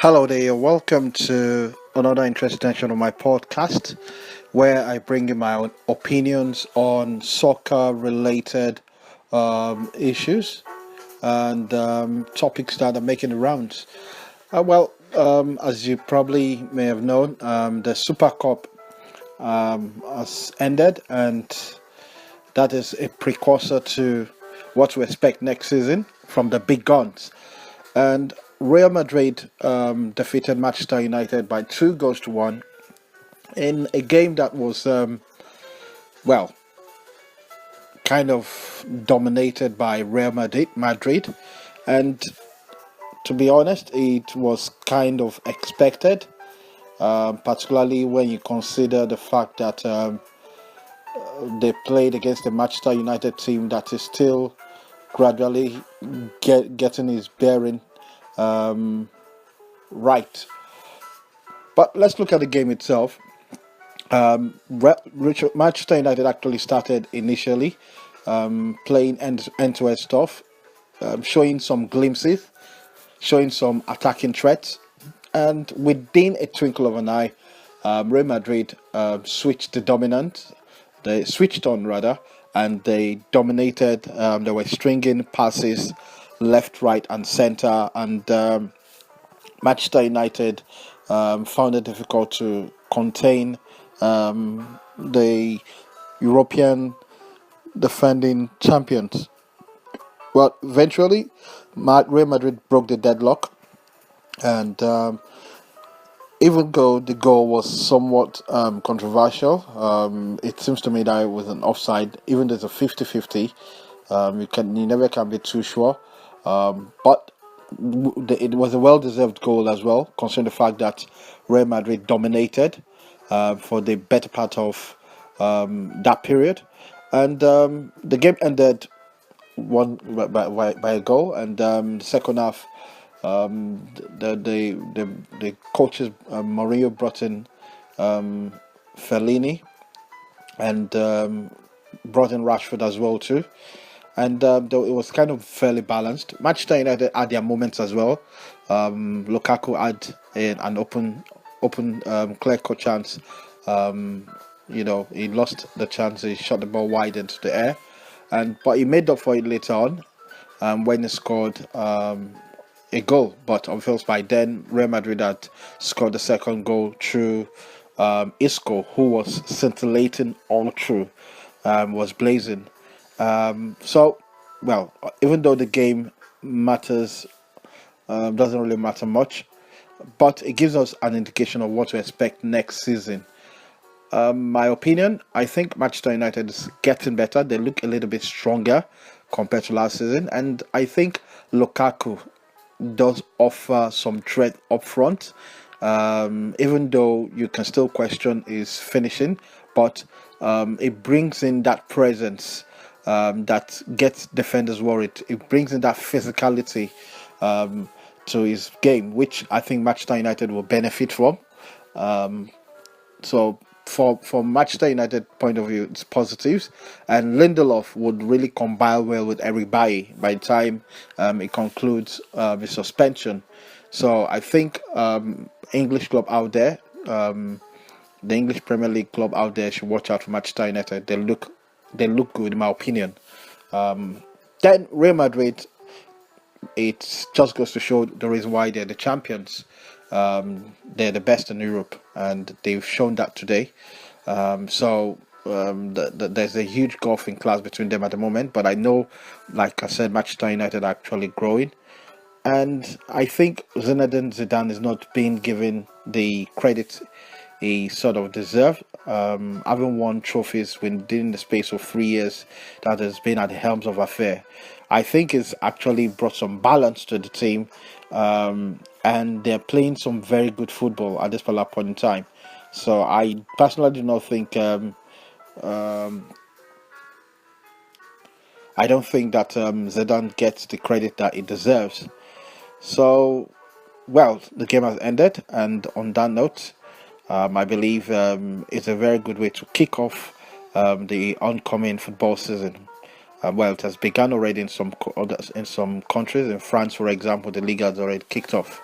Hello there, welcome to another interesting edition of my podcast where I bring you my own opinions on soccer related issues and topics that are making the rounds. As you probably may have known, the Super Cup has ended, and that is a precursor to what to expect next season from the big guns. And Real Madrid defeated Manchester United by 2 goals to 1 in a game that was, well, kind of dominated by Real Madrid. And to be honest, it was kind of expected, particularly when you consider the fact that they played against the Manchester United team that is still gradually getting its bearing right. But let's look at the game itself. Manchester United actually started initially playing end-to-end stuff, showing some glimpses, showing some attacking threats, and within a twinkle of an eye, Real Madrid switched the dominant. They switched on rather, and they dominated. They were stringing passes left, right, and center, and Manchester United found it difficult to contain the European defending champions. Well, eventually, Real Madrid broke the deadlock, and even though the goal was somewhat controversial, it seems to me that it was an offside. Even though it's a 50-50, you never can be too sure. But it was a well-deserved goal as well, considering the fact that Real Madrid dominated for the better part of that period, and the game ended one by a goal. And the second half, the coaches Mourinho brought in Fellini and brought in Rashford as well too, and though it was kind of fairly balanced. Manchester United had their moments as well. Lukaku had an open clear-cut chance. He lost the chance. He shot the ball wide into the air, but he made up for it later on when he scored a goal. But of course, by then Real Madrid had scored the second goal through Isco, who was scintillating all through, was blazing. Even though the game matters, doesn't really matter much, but it gives us an indication of what to expect next season. My opinion, I think Manchester United is getting better. They look a little bit stronger compared to last season, and I think Lukaku does offer some threat up front. Even though you can still question his finishing, but it brings in that presence that gets defenders worried. It brings in that physicality to his game, which I think Manchester United will benefit from. So from Manchester United point of view, it's positives, and Lindelof would really combine well with everybody by the time it concludes his suspension. So I think English club out there, the English Premier League club out there should watch out for Manchester United. They look good in my opinion. Then Real Madrid, it just goes to show the reason why they're the champions. They're the best in Europe, and they've shown that today. There's a huge gulf in class between them at the moment. But I know, like I said, Manchester United are actually growing, and I think Zinedine Zidane is not being given the credit he sort of deserves. Having won trophies within the space of 3 years that has been at the helms of affair, I think it's actually brought some balance to the team, and they're playing some very good football at this particular point in time. So I personally do not think I don't think that Zidane gets the credit that he deserves. So, the game has ended, and on that note, I believe it's a very good way to kick off the oncoming football season. It has begun already in some countries. In France, for example, the league has already kicked off.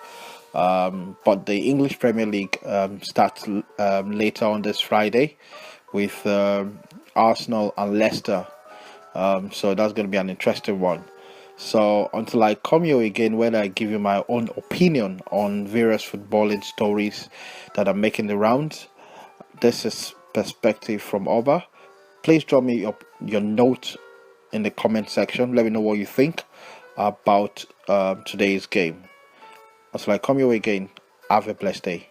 But the English Premier League starts later on this Friday with Arsenal and Leicester. So that's going to be an interesting one. So until I come here again, where I give you my own opinion on various footballing stories that are making the rounds, this is Perspective from Oba. Please drop me your note in the comment section. Let me know what you think about today's game. Until I come your way again, have a blessed day.